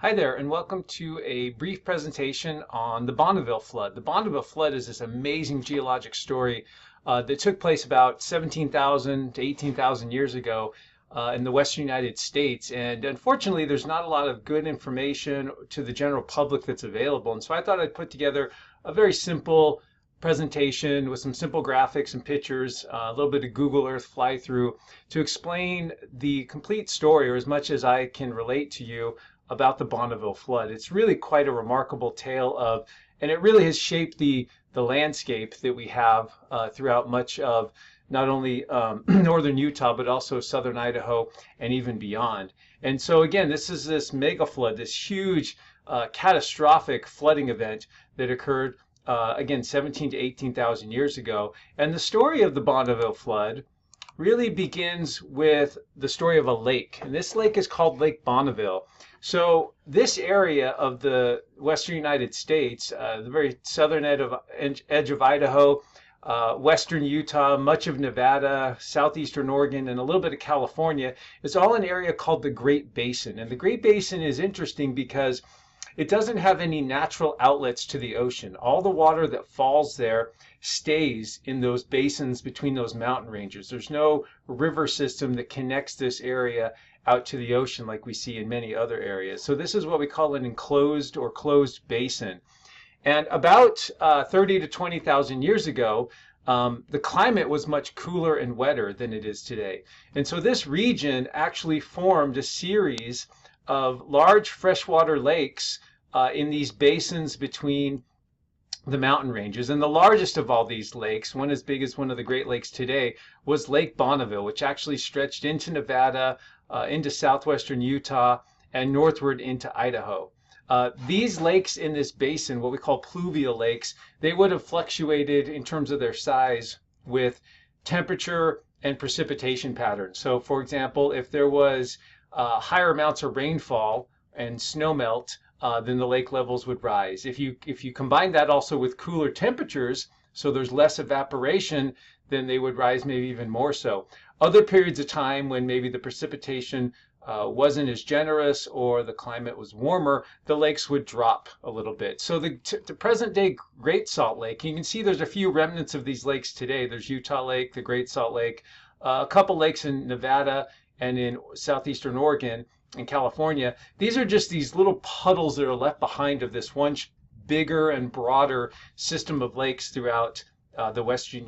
Hi there, and welcome to a brief presentation on the Bonneville Flood. The Bonneville Flood is this amazing geologic story that took place about 17,000 to 18,000 years ago in the western United States. And unfortunately, there's not a lot of good information to the general public that's available. And so I thought I'd put together a very simple presentation with some simple graphics and pictures, a little bit of Google Earth fly through to explain the complete story, or as much as I can relate to you, about the Bonneville Flood. It's really quite a remarkable tale of, and it really has shaped the landscape that we have throughout much of not only northern Utah, but also southern Idaho and even beyond. And so again, this mega flood, this huge catastrophic flooding event that occurred again 17 to 18,000 years ago. And the story of the Bonneville Flood really begins with the story of a lake, and this lake is called Lake Bonneville. So this area of the western United States, the very southern edge of Idaho, western Utah, much of Nevada, southeastern Oregon, and a little bit of California, is all an area called the Great Basin. And the Great Basin is interesting because it doesn't have any natural outlets to the ocean. All the water that falls there stays in those basins between those mountain ranges. There's no river system that connects this area out to the ocean like we see in many other areas. So this is what we call an enclosed or closed basin. And about 30 to 20,000 years ago, the climate was much cooler and wetter than it is today. And so this region actually formed a series of large freshwater lakes in these basins between the mountain ranges. And the largest of all these lakes, one as big as one of the Great Lakes today, was Lake Bonneville, which actually stretched into Nevada, into southwestern Utah, and northward into Idaho. These lakes in this basin, what we call pluvial lakes, they would have fluctuated in terms of their size with temperature and precipitation patterns. So for example, if there was higher amounts of rainfall and snowmelt, then the lake levels would rise. If you combine that also with cooler temperatures, so there's less evaporation, then they would rise maybe even more so. Other periods of time when maybe the precipitation wasn't as generous or the climate was warmer, the lakes would drop a little bit. So the present day Great Salt Lake, you can see there's a few remnants of these lakes today. There's Utah Lake, the Great Salt Lake, a couple lakes in Nevada and in southeastern Oregon and California. These are just these little puddles that are left behind of this one bigger and broader system of lakes throughout the western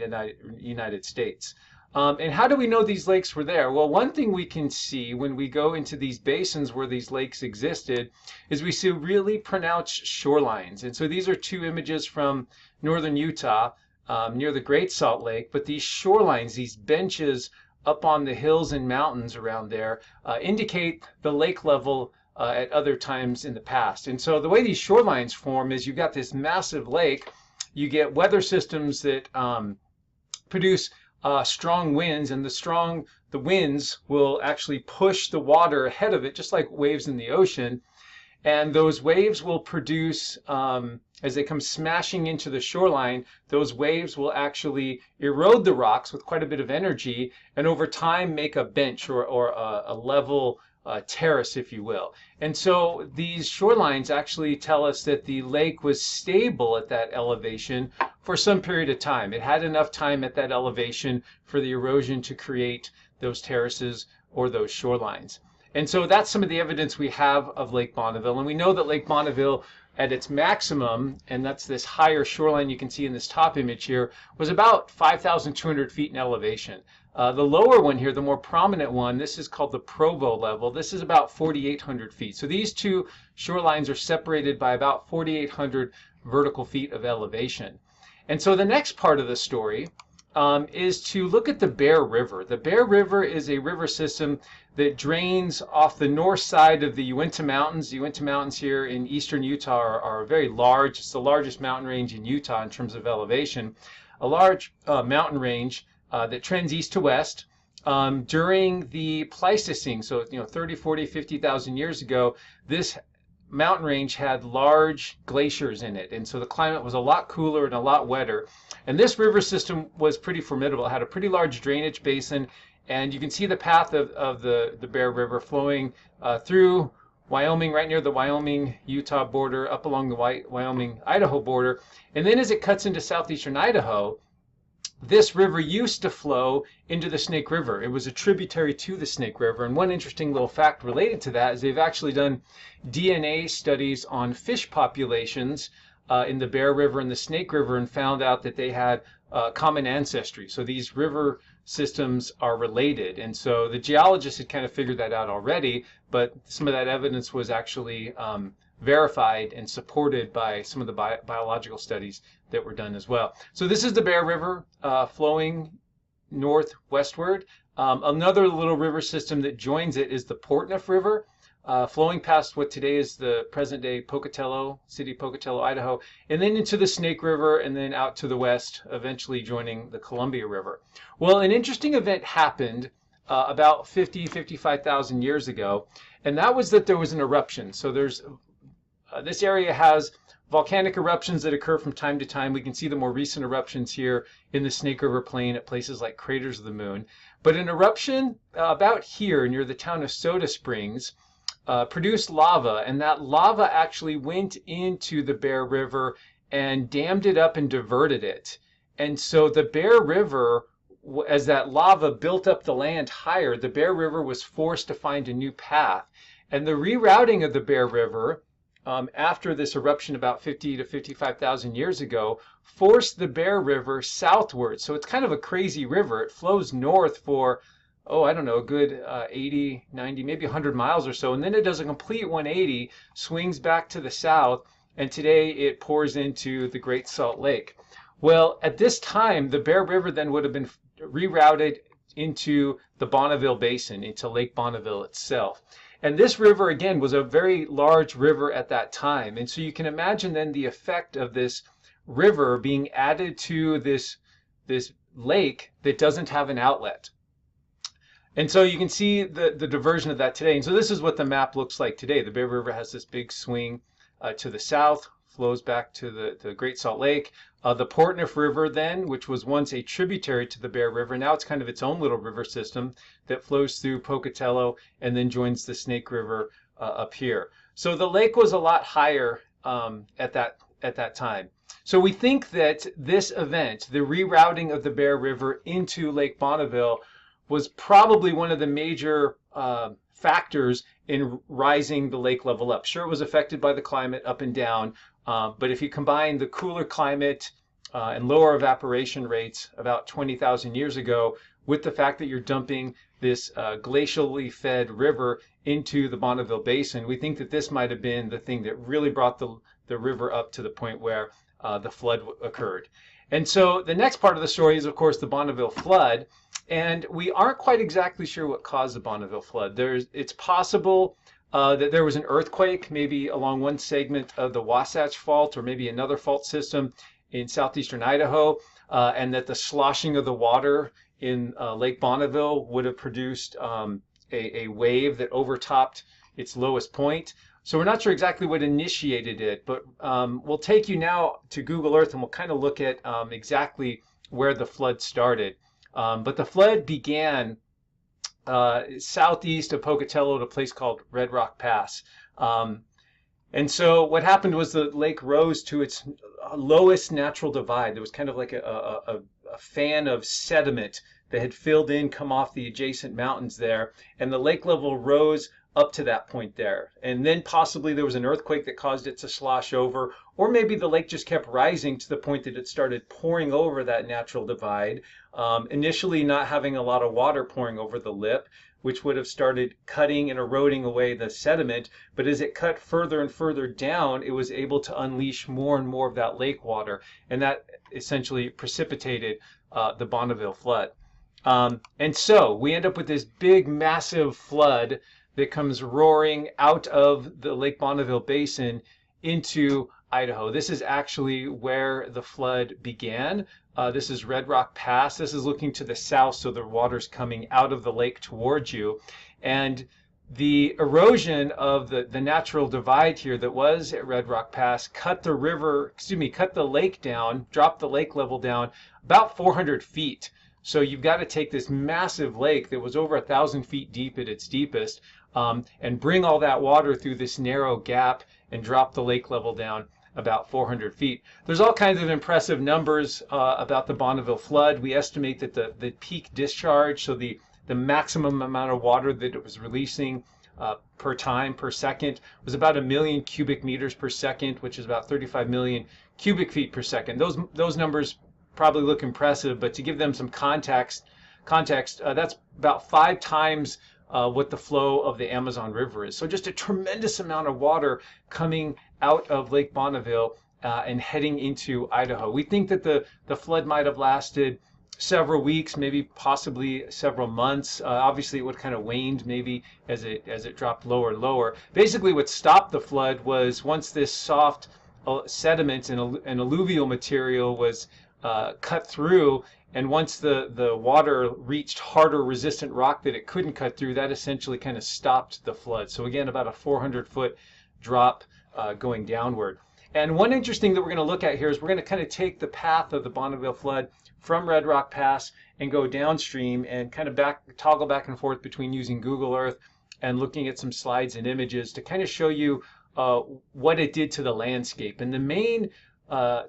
United States. And how do we know these lakes were there? Well, one thing we can see when we go into these basins where these lakes existed is we see really pronounced shorelines. And so these are two images from northern Utah near the Great Salt Lake. But these shorelines, these benches up on the hills and mountains around there, indicate the lake level at other times in the past. And so the way these shorelines form is you've got this massive lake, you get weather systems that produce strong winds, and the winds will actually push the water ahead of it, just like waves in the ocean. And those waves will produce, as they come smashing into the shoreline, those waves will actually erode the rocks with quite a bit of energy, and over time make a bench or a level terrace, if you will. And so these shorelines actually tell us that the lake was stable at that elevation for some period of time. It had enough time at that elevation for the erosion to create those terraces or those shorelines. And so that's some of the evidence we have of Lake Bonneville. And we know that Lake Bonneville at its maximum, and that's this higher shoreline you can see in this top image here, was about 5,200 feet in elevation. The lower one here, the more prominent one, this is called the Provo level. This is about 4,800 feet. So these two shorelines are separated by about 4,800 vertical feet of elevation. And so the next part of the story is to look at the Bear River. The Bear River is a river system that drains off the north side of the Uinta Mountains. The Uinta Mountains here in eastern Utah are very large. It's the largest mountain range in Utah in terms of elevation. A large mountain range that trends east to west. During the Pleistocene, so 30, 40, 50,000 years ago, this mountain range had large glaciers in it, and so the climate was a lot cooler and a lot wetter. And this river system was pretty formidable. It had a pretty large drainage basin, and you can see the path of the Bear River flowing through Wyoming, right near the Wyoming-Utah border, up along the Wyoming-Idaho border. And then as it cuts into southeastern Idaho, this river used to flow into the Snake River. It was a tributary to the Snake River. And one interesting little fact related to that is they've actually done DNA studies on fish populations in the Bear River and the Snake River and found out that they had common ancestry. So these river systems are related. And so the geologists had kind of figured that out already, but some of that evidence was actually verified and supported by some of the biological studies that were done as well. So this is the Bear River flowing northwestward. Another little river system that joins it is the Portneuf River, flowing past what today is the present-day Pocatello, city Pocatello, Idaho, and then into the Snake River, and then out to the west, eventually joining the Columbia River. Well, an interesting event happened about 55,000 years ago, and that was that there was an eruption. So this area has volcanic eruptions that occur from time to time. We can see the more recent eruptions here in the Snake River Plain at places like Craters of the Moon. But an eruption about here near the town of Soda Springs produced lava, and that lava actually went into the Bear River and dammed it up and diverted it. And so the Bear River, as that lava built up the land higher, the Bear River was forced to find a new path. And the rerouting of the Bear River after this eruption about 50 to 55,000 years ago forced the Bear River southward. So it's kind of a crazy river. It flows north for, I don't know, a good 80, 90, maybe 100 miles or so. And then it does a complete 180, swings back to the south, and today it pours into the Great Salt Lake. Well, at this time, the Bear River then would have been rerouted into the Bonneville Basin, into Lake Bonneville itself. And this river, again, was a very large river at that time. And so you can imagine then the effect of this river being added to this lake that doesn't have an outlet. And so you can see the diversion of that today. And so this is what the map looks like today. The Bear River has this big swing to the south, flows back to the Great Salt Lake. The Portneuf River then, which was once a tributary to the Bear River, now it's kind of its own little river system that flows through Pocatello and then joins the Snake River up here. So the lake was a lot higher at that time. So we think that this event, the rerouting of the Bear River into Lake Bonneville, was probably one of the major factors in rising the lake level up. Sure, it was affected by the climate up and down, but if you combine the cooler climate and lower evaporation rates about 20,000 years ago with the fact that you're dumping this glacially fed river into the Bonneville Basin, we think that this might have been the thing that really brought the river up to the point where the flood occurred. And so the next part of the story is, of course, the Bonneville Flood. And we aren't quite exactly sure what caused the Bonneville Flood. It's possible that there was an earthquake, maybe along one segment of the Wasatch Fault, or maybe another fault system in southeastern Idaho, and that the sloshing of the water in Lake Bonneville would have produced a wave that overtopped its lowest point. So we're not sure exactly what initiated it, but we'll take you now to Google Earth and we'll kind of look at exactly where the flood started. But the flood began southeast of Pocatello at a place called Red Rock Pass. And so what happened was the lake rose to its lowest natural divide. There was kind of like a fan of sediment that had filled in, come off the adjacent mountains there, and the lake level rose up to that point there. And then possibly there was an earthquake that caused it to slosh over, or maybe the lake just kept rising to the point that it started pouring over that natural divide, initially not having a lot of water pouring over the lip, which would have started cutting and eroding away the sediment. But as it cut further and further down, it was able to unleash more and more of that lake water. And that essentially precipitated the Bonneville Flood. And so we end up with this big, massive flood that comes roaring out of the Lake Bonneville Basin into Idaho. This is actually where the flood began. This is Red Rock Pass. This is looking to the south, so the water's coming out of the lake towards you. And the erosion of the natural divide here that was at Red Rock Pass cut the lake down, dropped the lake level down about 400 feet. So you've got to take this massive lake that was over 1,000 feet deep at its deepest, and bring all that water through this narrow gap and drop the lake level down about 400 feet. There's all kinds of impressive numbers about the Bonneville flood. We estimate that the peak discharge, so the maximum amount of water that it was releasing per second, was about 1 million cubic meters per second, which is about 35 million cubic feet per second. Those numbers probably look impressive, but to give them some context, that's about 5 times what the flow of the Amazon River is. So just a tremendous amount of water coming out of Lake Bonneville and heading into Idaho. We think that the flood might have lasted several weeks, maybe possibly several months. Obviously, it would kind of waned maybe as it dropped lower and lower. Basically, what stopped the flood was once this soft sediment and alluvial material was cut through, and once the water reached harder resistant rock that it couldn't cut through, that essentially kind of stopped the flood. So again, about a 400-foot drop going downward. And one interesting that we're going to look at here is we're going to kind of take the path of the Bonneville flood from Red Rock Pass and go downstream and kind of toggle back and forth between using Google Earth and looking at some slides and images to kind of show you what it did to the landscape. And the main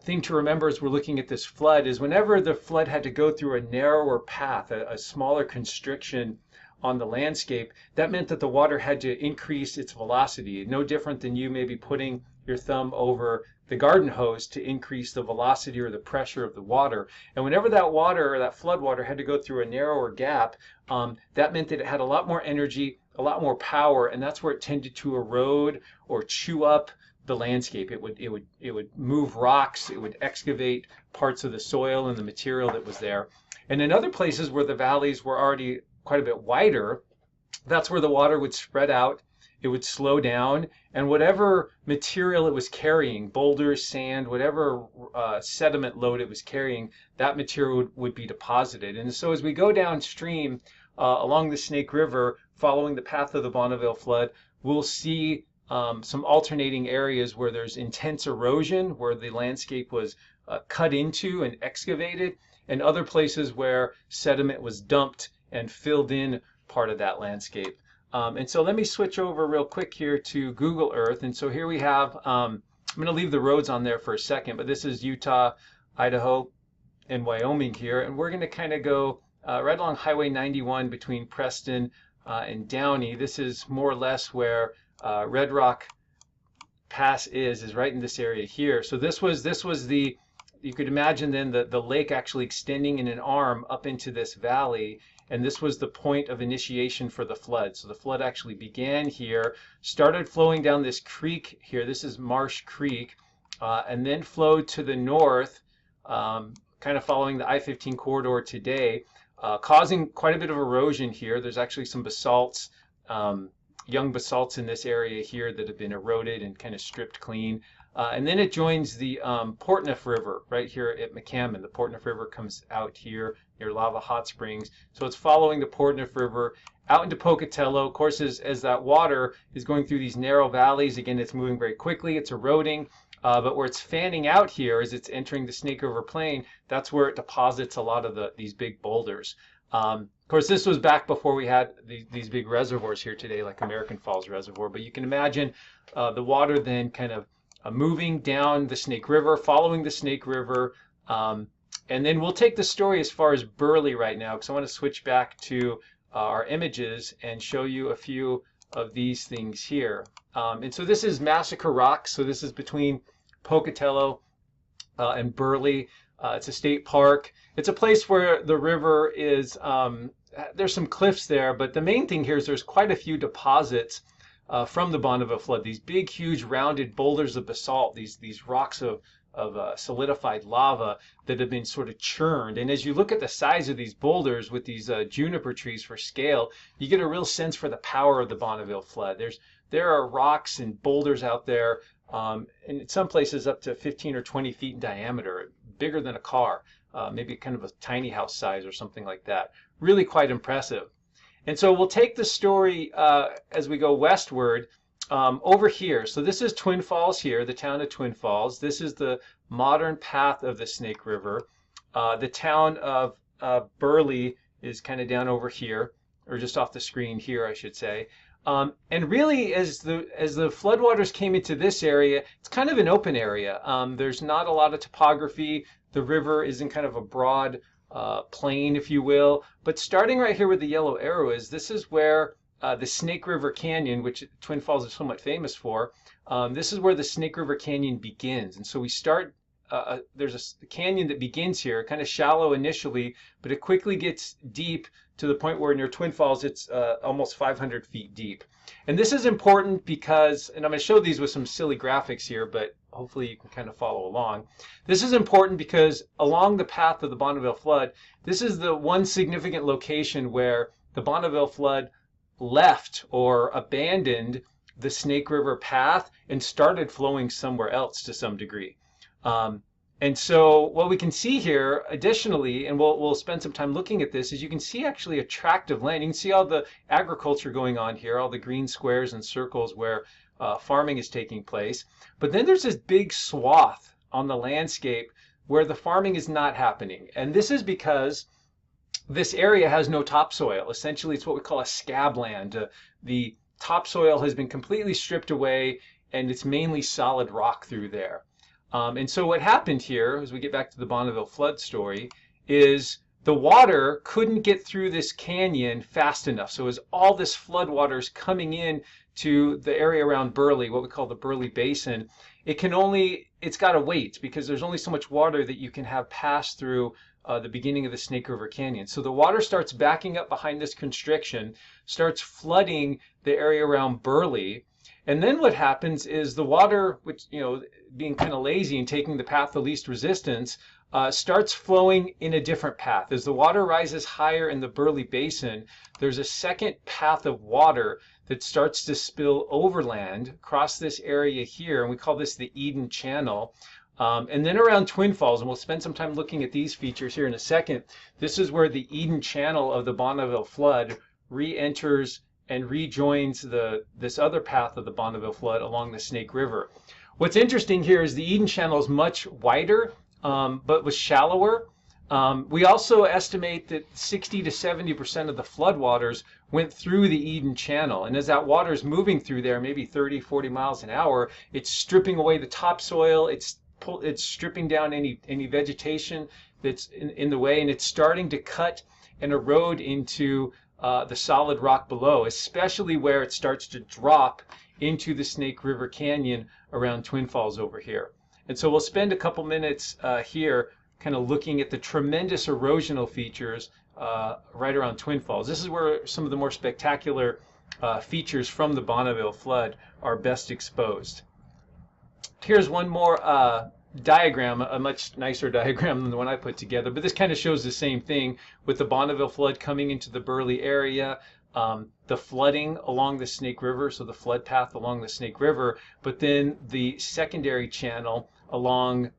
thing to remember as we're looking at this flood is whenever the flood had to go through a narrower path, a smaller constriction on the landscape, that meant that the water had to increase its velocity. No different than you maybe putting your thumb over the garden hose to increase the velocity or the pressure of the water. And whenever that water or that flood water had to go through a narrower gap, that meant that it had a lot more energy, a lot more power, and that's where it tended to erode or chew up the landscape. It would move rocks, it would excavate parts of the soil and the material that was there. And in other places where the valleys were already quite a bit wider, that's where the water would spread out, it would slow down, and whatever material it was carrying, boulders, sand, whatever sediment load it was carrying, that material would be deposited. And so as we go downstream along the Snake River, following the path of the Bonneville flood, we'll see some alternating areas where there's intense erosion, where the landscape was cut into and excavated, and other places where sediment was dumped and filled in part of that landscape. And so let me switch over real quick here to Google Earth. And so here we have, I'm going to leave the roads on there for a second, but this is Utah, Idaho, and Wyoming here. And we're going to kind of go right along Highway 91 between Preston and Downey. This is more or less where Red Rock Pass is right in this area here. So this was the, you could imagine then the lake actually extending in an arm up into this valley, and this was the point of initiation for the flood. So the flood actually began here, started flowing down this creek here, this is Marsh Creek, and then flowed to the north, kind of following the I-15 corridor today, causing quite a bit of erosion here. There's actually some basalts, young basalts in this area here that have been eroded and kind of stripped clean. And then it joins the Portneuf River right here at McCammon. The Portneuf River comes out here near Lava Hot Springs. So it's following the Portneuf River out into Pocatello. Of course, as that water is going through these narrow valleys, again, it's moving very quickly, it's eroding. But where it's fanning out here as it's entering the Snake River Plain, that's where it deposits a lot of these big boulders. Of course, this was back before we had these big reservoirs here today, like American Falls Reservoir. But you can imagine the water then kind of moving down the Snake River, following the Snake River. And then we'll take the story as far as Burley right now, because I want to switch back to our images and show you a few of these things here. And so this is Massacre Rock. So this is between Pocatello and Burley. It's a state park. It's a place where the river is, there's some cliffs there, but the main thing here is there's quite a few deposits from the Bonneville flood. These big, huge, rounded boulders of basalt, these rocks of solidified lava that have been sort of churned. And as you look at the size of these boulders with these juniper trees for scale, you get a real sense for the power of the Bonneville flood. There are rocks and boulders out there, and in some places up to 15 or 20 feet in diameter, bigger than a car, maybe kind of a tiny house size or something like that. Really quite impressive. And so we'll take the story as we go westward over here. So this is Twin Falls here, the town of Twin Falls. This is the modern path of the Snake River. The town of Burley is kind of down over here, or just off the screen here, I should say. And really, as the floodwaters came into this area, it's kind of an open area. There's not a lot of topography. The river is in kind of a broad plain, if you will. But starting right here where the yellow arrow is, this is where the Snake River Canyon, which Twin Falls is somewhat famous for, this is where the Snake River Canyon begins. And so we start, there's a canyon that begins here, kind of shallow initially, but it quickly gets deep to the point where near Twin Falls, it's almost 500 feet deep. And this is important because, and I'm going to show these with some silly graphics here, but hopefully you can kind of follow along. This is important because along the path of the Bonneville Flood, this is the one significant location where the Bonneville Flood left or abandoned the Snake River path and started flowing somewhere else to some degree. And so what we can see here additionally, and we'll spend some time looking at this, is you can see actually a tract of land. You can see all the agriculture going on here, all the green squares and circles where farming is taking place. But then there's this big swath on the landscape where the farming is not happening. And this is because this area has no topsoil. Essentially, it's what we call a scabland. The topsoil has been completely stripped away, and it's mainly solid rock through there. And so what happened here, as we get back to the Bonneville Flood story, is the water couldn't get through this canyon fast enough. So as all this flood water is coming in to the area around Burley, what we call the Burley Basin, it's got to wait because there's only so much water that you can have pass through the beginning of the Snake River Canyon. So the water starts backing up behind this constriction, starts flooding the area around Burley. And then what happens is the water, which, being kind of lazy and taking the path of least resistance, starts flowing in a different path. As the water rises higher in the Burley Basin, there's a second path of water that starts to spill overland across this area here, and we call this the Eden Channel. And then around Twin Falls, and we'll spend some time looking at these features here in a second, this is where the Eden Channel of the Bonneville Flood re-enters and rejoins this other path of the Bonneville Flood along the Snake River. What's interesting here is the Eden Channel is much wider, but was shallower. We also estimate that 60 to 70% of the floodwaters went through the Eden Channel. And as that water is moving through there, maybe 30, 40 miles an hour, it's stripping away the topsoil, it's stripping down any vegetation that's in the way, and it's starting to cut and erode into the solid rock below, especially where it starts to drop into the Snake River Canyon around Twin Falls over here. And so we'll spend a couple minutes here kind of looking at the tremendous erosional features right around Twin Falls. This is where some of the more spectacular features from the Bonneville Flood are best exposed. Here's one more diagram, a much nicer diagram than the one I put together, but this kind of shows the same thing with the Bonneville Flood coming into the Burley area, the flooding along the Snake River, so the flood path along the Snake River, but then the secondary channel along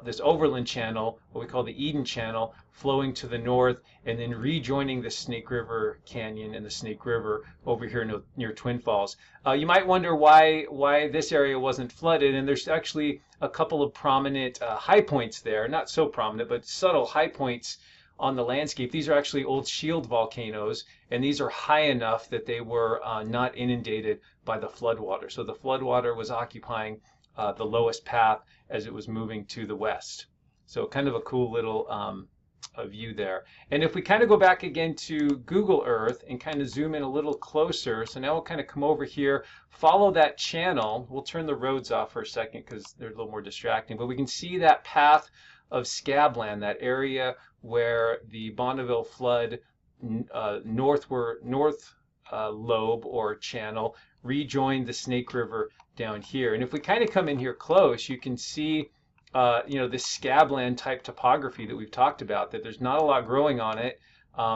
this overland channel, what we call the Eden Channel, flowing to the north and then rejoining the Snake River Canyon and the Snake River over here near Twin Falls. You might wonder why this area wasn't flooded, and there's actually a couple of prominent high points there, not so prominent, but subtle high points on the landscape. These are actually old shield volcanoes, and these are high enough that they were not inundated by the floodwater. So the floodwater was occupying the lowest path as it was moving to the west. So kind of a cool little view there. And if we kind of go back again to Google Earth and kind of zoom in a little closer, so now we'll kind of come over here, follow that channel. We'll turn the roads off for a second because they're a little more distracting, but we can see that path of scabland, that area where the Bonneville Flood north lobe or channel rejoined the Snake River down here. And if we kind of come in here close, you can see this scabland type topography that we've talked about, that there's not a lot growing on it.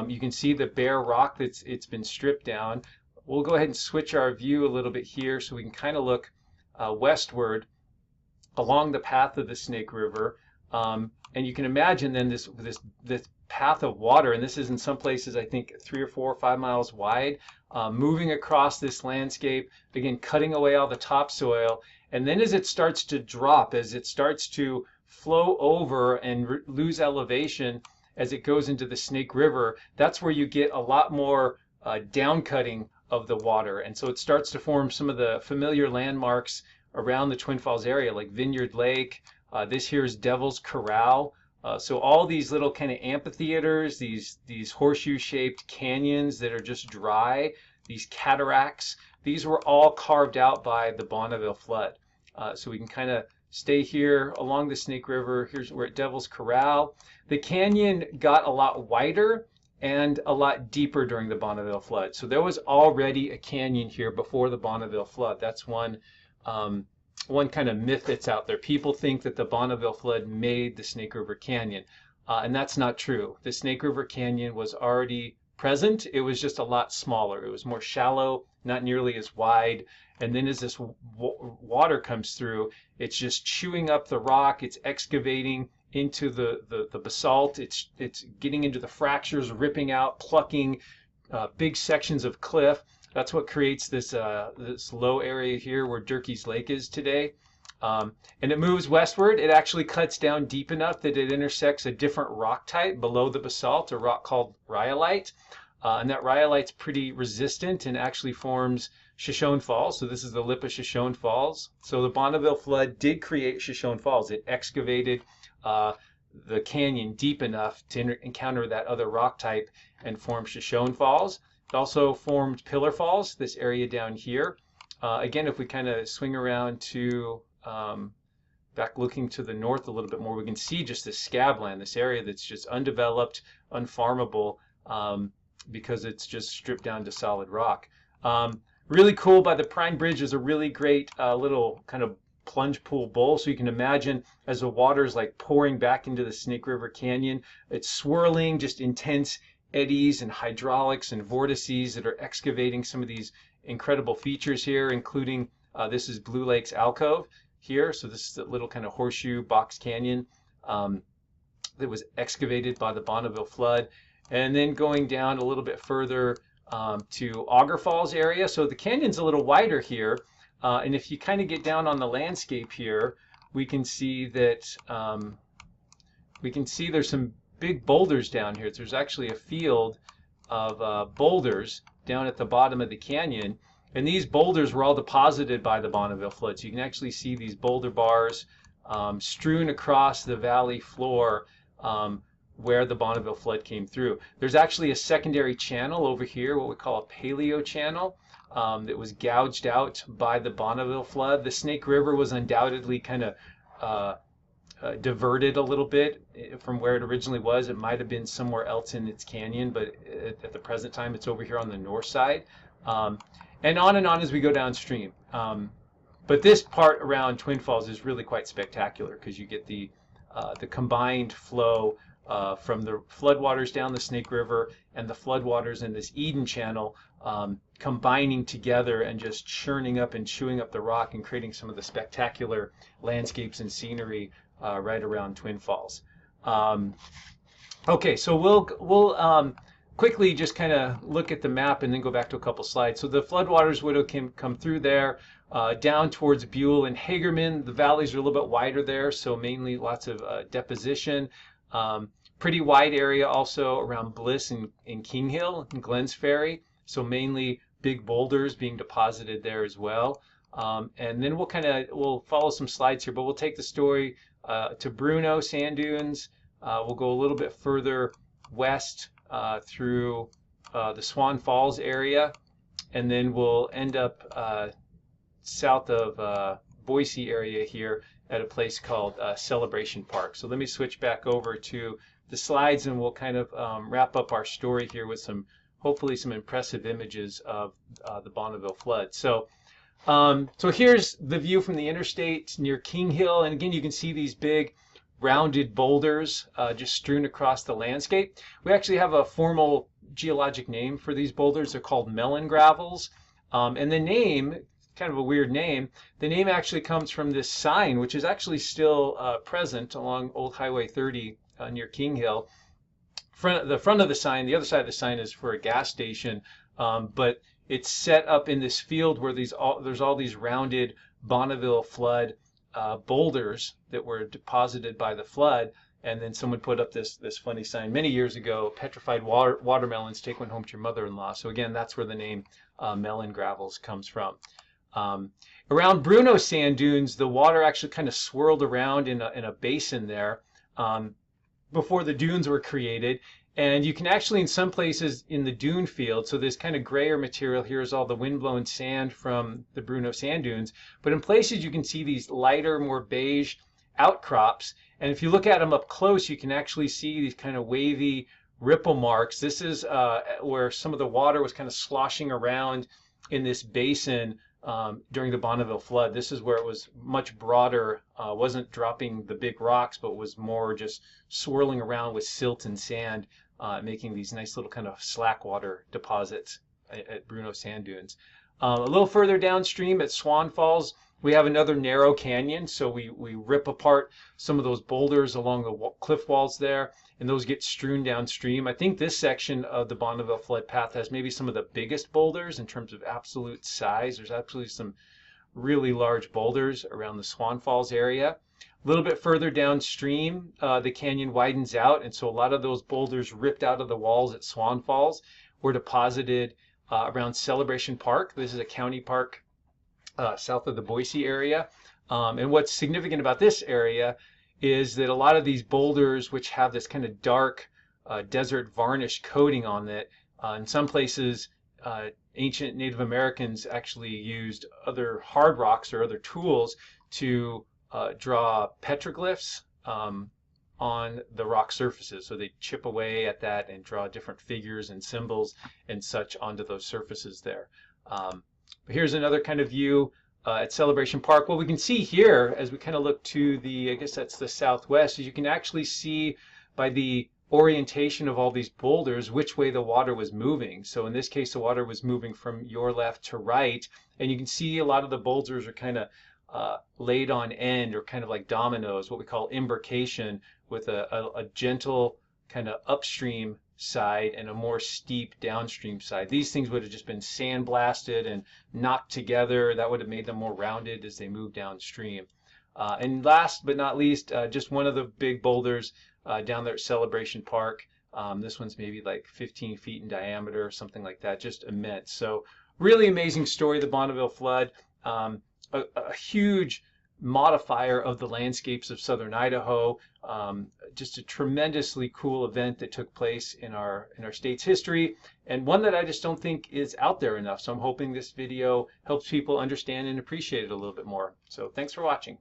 You can see the bare rock it's been stripped down. We'll go ahead and switch our view a little bit here so we can kind of look westward along the path of the Snake River. And you can imagine then this path of water, and this is in some places I think 3 or 4 or 5 miles wide, moving across this landscape, again cutting away all the topsoil. And then as it starts to drop, as it starts to flow over and lose elevation as it goes into the Snake River, that's where you get a lot more downcutting of the water. And so it starts to form some of the familiar landmarks around the Twin Falls area, like Vineyard Lake. This here is Devil's Corral. So all these little kind of amphitheaters, these horseshoe-shaped canyons that are just dry, these cataracts, these were all carved out by the Bonneville Flood. So we can kind of stay here along the Snake River. We're at Devil's Corral. The canyon got a lot wider and a lot deeper during the Bonneville Flood. So there was already a canyon here before the Bonneville Flood. That's one kind of myth that's out there. People think that the Bonneville Flood made the Snake River Canyon, and that's not true. The Snake River Canyon was already present. It was just a lot smaller. It was more shallow, not nearly as wide. And then as this water comes through, it's just chewing up the rock. It's excavating into the basalt. It's getting into the fractures, ripping out, plucking big sections of cliff. That's what creates this low area here where Durkee's Lake is today. And it moves westward. It actually cuts down deep enough that it intersects a different rock type below the basalt, a rock called rhyolite. And that rhyolite's pretty resistant and actually forms Shoshone Falls. So this is the lip of Shoshone Falls. So the Bonneville Flood did create Shoshone Falls. It excavated the canyon deep enough to encounter that other rock type and form Shoshone Falls. It also formed Pillar Falls, this area down here. Again, if we kind of swing around to back looking to the north a little bit more, we can see just this scabland, this area that's just undeveloped, unfarmable, because it's just stripped down to solid rock. Really cool. By the Prime Bridge is a really great little kind of plunge pool bowl. So you can imagine as the water is like pouring back into the Snake River Canyon, it's swirling, just intense eddies and hydraulics and vortices that are excavating some of these incredible features here, including this is Blue Lake's Alcove here. So this is the little kind of horseshoe box canyon that was excavated by the Bonneville Flood. And then going down a little bit further to Auger Falls area. So the canyon's a little wider here. And if you kind of get down on the landscape here, we can see that there's some big boulders down here. There's actually a field of boulders down at the bottom of the canyon. And these boulders were all deposited by the Bonneville Flood. So you can actually see these boulder bars strewn across the valley floor where the Bonneville Flood came through. There's actually a secondary channel over here, what we call a paleo channel, that was gouged out by the Bonneville Flood. The Snake River was undoubtedly kind of diverted a little bit from where it originally was. It might have been somewhere else in its canyon, but at the present time it's over here on the north side. And on as we go downstream. But this part around Twin Falls is really quite spectacular because you get the combined flow from the floodwaters down the Snake River and the floodwaters in this Eden Channel combining together and just churning up and chewing up the rock and creating some of the spectacular landscapes and scenery right around Twin Falls. Okay, so we'll quickly just kind of look at the map and then go back to a couple slides. So the floodwaters would have come through there down towards Buell and Hagerman. The valleys are a little bit wider there, so mainly lots of deposition. Pretty wide area also around Bliss and King Hill and Glens Ferry, so mainly big boulders being deposited there as well. And then we'll follow some slides here, but we'll take the story to Bruno Sand Dunes. We'll go a little bit further west through the Swan Falls area, and then we'll end up south of Boise area here at a place called Celebration Park. So let me switch back over to the slides and we'll kind of wrap up our story here with hopefully some impressive images of the Bonneville Flood. So here's the view from the interstate near King Hill, and again you can see these big rounded boulders just strewn across the landscape. We actually have a formal geologic name for these boulders. They're called melon gravels, and the name, kind of a weird name, the name actually comes from this sign, which is actually still present along Old Highway 30 near King Hill. The front of the sign, the other side of the sign is for a gas station, but it's set up in this field where there's all these rounded Bonneville Flood boulders that were deposited by the flood, And then someone put up this funny sign many years ago: petrified watermelons, take one home to your mother-in-law. So again, that's where the name melon gravels comes from. Around Bruno sand dunes, the water actually kind of swirled around in a basin there before the dunes were created. And you can actually, in some places in the dune field, so this kind of grayer material here is all the windblown sand from the Bruno sand dunes. But in places you can see these lighter, more beige outcrops. And if you look at them up close, you can actually see these kind of wavy ripple marks. This is where some of the water was kind of sloshing around in this basin during the Bonneville Flood. This is where it was much broader, wasn't dropping the big rocks, but was more just swirling around with silt and sand, making these nice little kind of slack water deposits at Bruno sand dunes. A little further downstream at Swan Falls, we have another narrow canyon, so we rip apart some of those boulders along the cliff walls there, and those get strewn downstream. I think this section of the Bonneville Flood Path has maybe some of the biggest boulders in terms of absolute size. There's absolutely some really large boulders around the Swan Falls area. A little bit further downstream, the canyon widens out, and so a lot of those boulders ripped out of the walls at Swan Falls were deposited around Celebration Park. This is a county park south of the Boise area. And what's significant about this area is that a lot of these boulders, which have this kind of dark desert varnish coating on it, in some places ancient Native Americans actually used other hard rocks or other tools to draw petroglyphs on the rock surfaces. So they chip away at that and draw different figures and symbols and such onto those surfaces there. But here's another kind of view at Celebration Park. What we can see here as we kind of look to the, I guess that's the southwest, is you can actually see by the orientation of all these boulders which way the water was moving. So in this case, the water was moving from your left to right, and you can see a lot of the boulders are kind of laid on end, or kind of like dominoes, what we call imbrication, with a gentle kind of upstream side and a more steep downstream side. These things would have just been sandblasted and knocked together. That would have made them more rounded as they move downstream. And last but not least, just one of the big boulders down there at Celebration Park. This one's maybe like 15 feet in diameter or something like that, just immense. So really amazing story, the Bonneville Flood. A huge modifier of the landscapes of southern Idaho. Just a tremendously cool event that took place in our state's history, and one that I just don't think is out there enough. So I'm hoping this video helps people understand and appreciate it a little bit more. So thanks for watching.